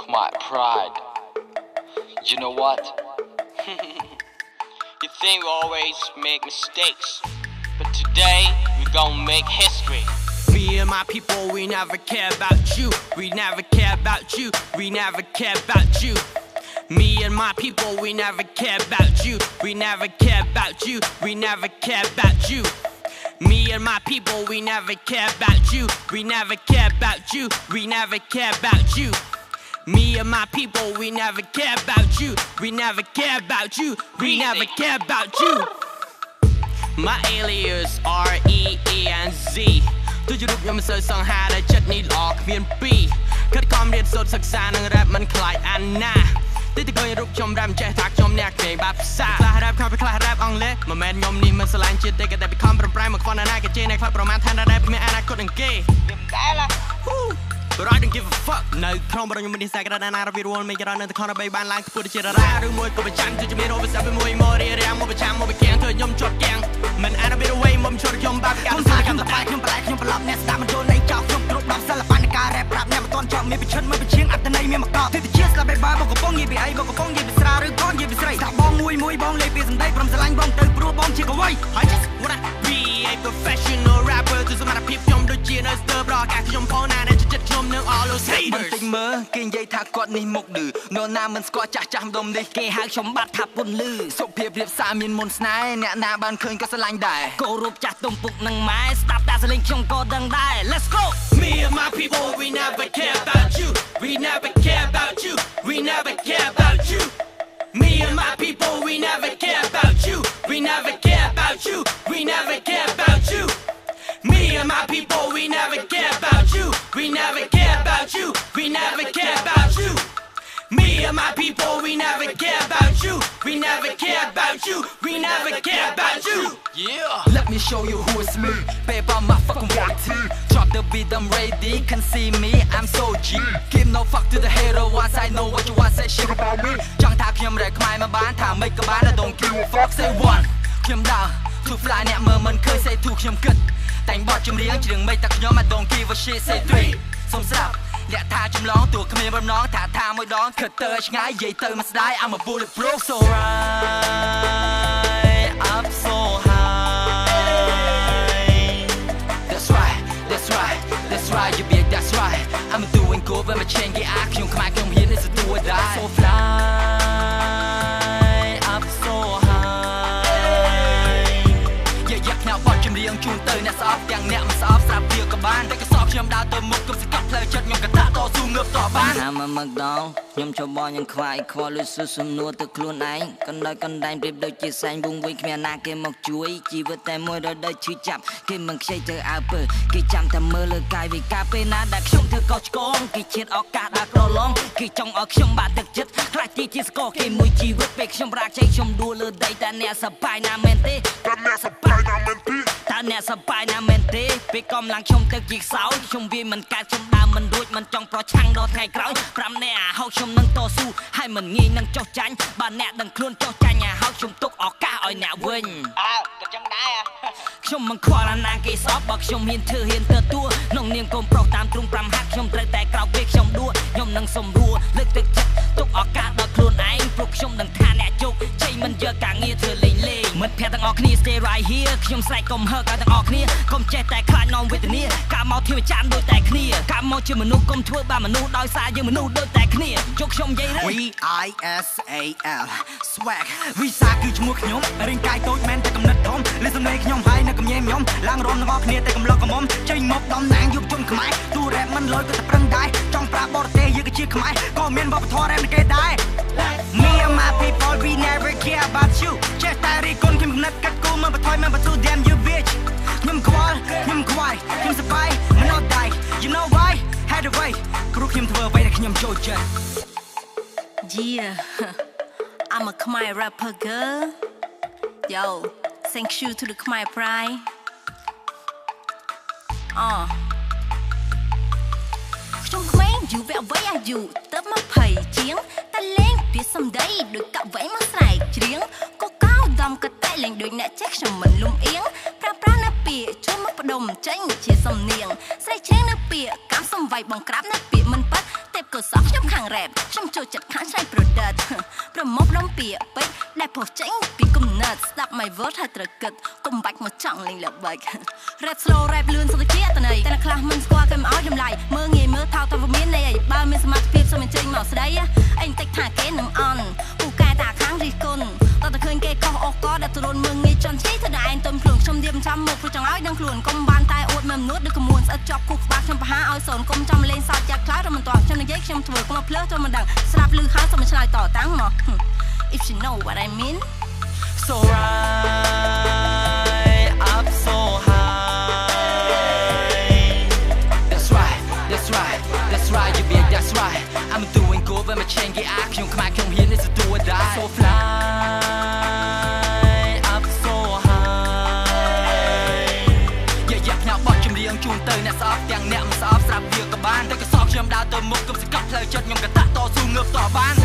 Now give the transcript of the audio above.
my pride. You know what? You think we always make mistakes, but today we're gonna make history. Me and my people, we never care about you. We never care about you. We never care about you. Me and my people, we never care about you. We never care about you. We never care about you. Me and my people, we never care about you. We never care about you. We never care about you. Me and my people, we never care about you. We never care about you. We never care about you. My alias REENZ ទោះជារូបខ្ញុំមិនសូវសង្ហាដែលចិត្តនេះល្អគ្មានពីរខិតខំរៀនសូត្រសិក្សានឹងរ៉េបមិនខ្លាចអានណាទីទៅឃើញរូបខ្ញុំរ៉ាំចេះថាខ្ញុំអ្នកគេបាត់ភាសាខ្លះរ៉េបខាងពីខ្លះរ៉េបអង់គ្លេសមិនមែនខ្ញុំនេះមិនស្រឡាញ់ជាតិទេក៏តែពីខំប្រឹងប្រែងមកខ្វល់ណាគេជេរនៅខ្លះប្រមាណថារ៉េបមានអនាគតនឹងគេវាមិនដែលឡា But I don't give a fuck នៅក្នុងបរិយាកាសនេះសាកដាណារវារួមមានច្រើននៅក្នុងដើម្បីបានឡើងខ្ពស់ជាតារាឬមួយក៏ប្រចាំជួយជំនាញរកវិស័យមួយមករៀបរៀងមកប្រចាំមកប្រកៀងធ្វើខ្ញុំជាប់គាំងមិនអានវាអ្វីមកជួយខ្ញុំបាបការសាកម្មតែខ្ញុំប្រឡែកខ្ញុំប្រឡប់អ្នកស្ដាប់មិនចូលនៃចោលខ្ញុំគ្រប់ដល់សិល្បៈនៃការរ៉េបប្រាប់អ្នកមិនទាន់ចង់មានប្រឈិនមើលប្រឈៀងអត្តន័យមានមកកោទីទៅជាស្លាប់បែបបងកំពុងនិយាយពីអីបងកំពុងនិយាយពីស្រាឬក៏និយាយពីស្រីស្ដាប់បងមួយបងលេខពីសម្ដីព្រមស្រឡាញ់បងទៅព្រោះបងជាកវី I just wanna be a professional rapper ទោះសមត្ថភាពខ្ញុំដូចជានៅស្ទើរប្រកាសខ្ញុំផងណាអ្នកចិត្តខ្ញុំនឹង all those haters តិចមើលគេនិយាយថាគាត់នេះមុខឌឺនរណាមិនស្គាល់ចាស់ម្ដុំនេះគេហៅខ្ញុំបាត់ថាពុនលឺសុភាពរៀបសារមានមុនស្នេហ៍អ្នកណាបានឃើញក៏ស្រឡាញ់ដែរគោរពចាស់ទុំពុកនឹងម៉ែស្ដាប់តែសលេងខ្ញុំក៏ដឹងដែរ Let's go Me and my people we never care about you We never care about you We never care about you Me and my people we never care about you We never care about you We never care about you Me and my people we never care about you We never care about you We never care about you Me and my people we never care about you We never care about you We never care about you Yeah Let me show you who is me Babe I'm my fucking YT Drop the beat I'm ready Can see me I'm so G Give no fuck to the hater Once I know what you want say shit about me ចង់ថាខ្ញុំរែកខ្មែរមកបានថាមិនក៏បាន I don't give a fuck say one ខ្ញុំដើរ Too fly អ្នកមើលមិនឃើញ say two ខ្ញុំគិតតែងបត់ចម្រៀងច្រៀងមិនតែខ្ញុំ I don't give a shit say three សុំស្ដាប់អ្នកថាចម្លងទួគ្មានបំណងថាមួយដងគិតទៅឆ្ងាយនិយាយទៅមិនស្ដាយ I'm a bulletproof so right up so high That's right That's right That's right you big that's right I'm doing good when my chain get out ខ្ញុំខ្មែរខ្ញុំហ៊ាន is a do or die so fly up so high យ៉ាខ្នៅបត់ចម្រៀងជូនទៅអ្នកស្អប់ទាំងអ្នកមិនស្អប់ស្រាប់វាក៏បានតែក៏សោកខ្ញុំដើរទៅមុខគប់សកាត់ផ្លូវចិត្តខ្ញុំក៏ថាតស៊ូងើបតបានថាមកដងខ្ញុំចូលបងយ៉ាងខ្វាយខ្វល់លុយស៊ឺសំនួរទៅខ្លួនឯងកណ្ដោយកណ្ដែងប្រៀបដូចជាសែងវងវិញគ្មានណាគេមកជួយជីវិតតែមួយរដូវឈឺចាប់គេមិនខ្ចីទៅអើពើគេចាំតែមើលលើកាយវិការពេលណាដែលខ្ញុំធ្វើកោឆ្កងគេឈៀតឱកាសដាក់ក្រឡងគេចង់ឲ្យខ្ញុំបាក់ទឹកចិត្តខ្លាចទីជាស្គរគេមួយជីវិតពេលខ្ញុំរាកជ័យខ្ញុំដួលលើដីតែអ្នកសប្បាយណាមែនទេតែអ្នកសប្បាយណាមែនទេតែអ្នកសប្បាយណាមែនទេពេលកំឡុងខ្ញុំទៅជាខ្សោយខ្ញុំវាមិនកើតខ្ញុំដើមមិនរួចមិនចង់ប្រឆាំងដល់ថ្ងៃក្រោយ5នាក់អាហោខ្ញុំនឹងតស៊ូហើយមិនងាយនឹងចោះចាញ់បើអ្នកដឹងខ្លួនចោះចាញ់អាហោខ្ញុំទុកឱកាសឲ្យអ្នកវិញក៏ចឹងដែរខ្ញុំមិនខ្វល់អាណាគេស្អប់បើខ្ញុំហ៊ានធ្វើហ៊ានទៅទួក្នុងនាមកូនប្រុសតាមទ្រង់5ហាត់ខ្ញុំត្រូវតែក្រោកពេលខ្ញុំដួលខ្ញុំនឹងសម្រួលលើកទឹកចិត្តទុកឱកាសដល់ខ្លួនឯងព្រោះខ្ញុំនឹងថាអ្នកជោគជ័យមិនយកការងារធ្វើលេងមិត្តភក្តិទាំងអស់គ្នា stay right here ខ្ញុំស្រែកកុំហើកឲ្យទាំងអស់គ្នាកុំចេះតែខ្លាចនាំវេទនាការមកធៀបចានដូចតែគ្នាការមកជាមនុស្សកុំធ្វើបាបមនុស្សដោយសារយើងមនុស្សដូចតែគ្នាយកខ្ញុំនិយាយទៅ WISAL swag វិសាគឺឈ្មោះខ្ញុំរាងកាយតូចមែនតែកំណត់ធំលើសំឡេងខ្ញុំហើយនៅកំញែខ្ញុំឡើងរំទាំងអស់គ្នាតែកំឡុកកំមុំចេញមកតំណាងយុវជនខ្មែរទូរ៉េបមិនលយក៏តែប្រឹងដែរចង់ប្រាប់បរទេសយើងក៏ជាខ្មែរក៏មានវប្បធម៌រ៉េបគេដែរ Me and my people we never care about you ចេះតែរីគុណខ្ញុំកំណត់កាត់គូមកបថយមកបន្ទូ damn you bitch ខ្ញុំខ្វល់ខ្ញុំខ្វាយខ្ញុំសប្បាយមិនអត់ដៃ You know why ហេតុអ្វីព្រោះខ្ញុំធ្វើអ្វីដែលខ្ញុំចូលចិត្ត Yeah I'm a Khmer rapper girl Yo thank you to the Khmer pride ខ្ញុំក្មេងយូរវែវៃអាយុទៅ20ជាងតែលេងពីសំដីដូចកវែងមកស្រែកច្រៀងក៏កោដំក៏តែលេងដូចអ្នកចេះខ្ញុំមិនលំអៀងប្រើនៅពាក្យជួយមកបដុំចេញជាសំនៀងស្រែកច្រៀងនៅពាក្យកម្មសំវ័យបងក្រាបនៅពាក្យមិនប៉ាត់តែ ក៏សោះខ្ញុំខាង rap ខ្ញុំចូលចិត្តខាងឆ្នៃ product ប្រមុខដុំពីពេកដែលពោះចេញពីគំនិតស្ដាប់ my word ហើយត្រូវគិតកុំបាច់មកចង់លេងល្បែក rap slow rap លឿនសុទ្ធជាអត្តន័យតែខ្លះមិនស្គាល់គេមិនឲ្យតម្លៃមើងងាយមើលថោកតែវាមានន័យអីបើមានសមត្ថភាពសូមអញ្ជើញមកស្ដីអីបន្តិចថាគេនឹងអន់ពូកែតាខាងរិះគន់តើតែឃើញគេកោះអស់កដែលទរនមើងងាយចន់ឈីទៅដែរឯងទុំខ្លួនខ្ញុំរៀបចាំមកព្រោះចង់ឲ្យដឹងខ្លួនកុំបានតែអួតមើលមនុស្សដូចកមួនស្អិតជាប់គូក្បាលខ្ញុំប្រហាឲ្យសូនកុំចាំលេងសើចចាក់ខ្លោចរមិនតោះខ្ញុំនិយាយខ្ញុំធ្វើក្នុងភ្លើចូលមិនដឹងស្រាប់ឮហើយសូមឆ្លើយតតាំងមក If you know what I mean So right up so high That's right That's right That's right you big that's right I'm doing good when my chain get out ខ្ញុំខ្មាស់ខ្ញុំហ៊ាននេះទៅ die So fly up so high យ៉ាផ្នែកបត់ចម្រៀងជូនទៅអ្នកស្អប់ទាំងអ្នកមិនស្អប់ស្រាប់វាក៏បានតែក៏សោកខ្ញុំដើរទៅមុខគប់សង្កត់ផ្លូវចិត្តខ្ញុំក៏តាក់តស៊ូងើបតបាន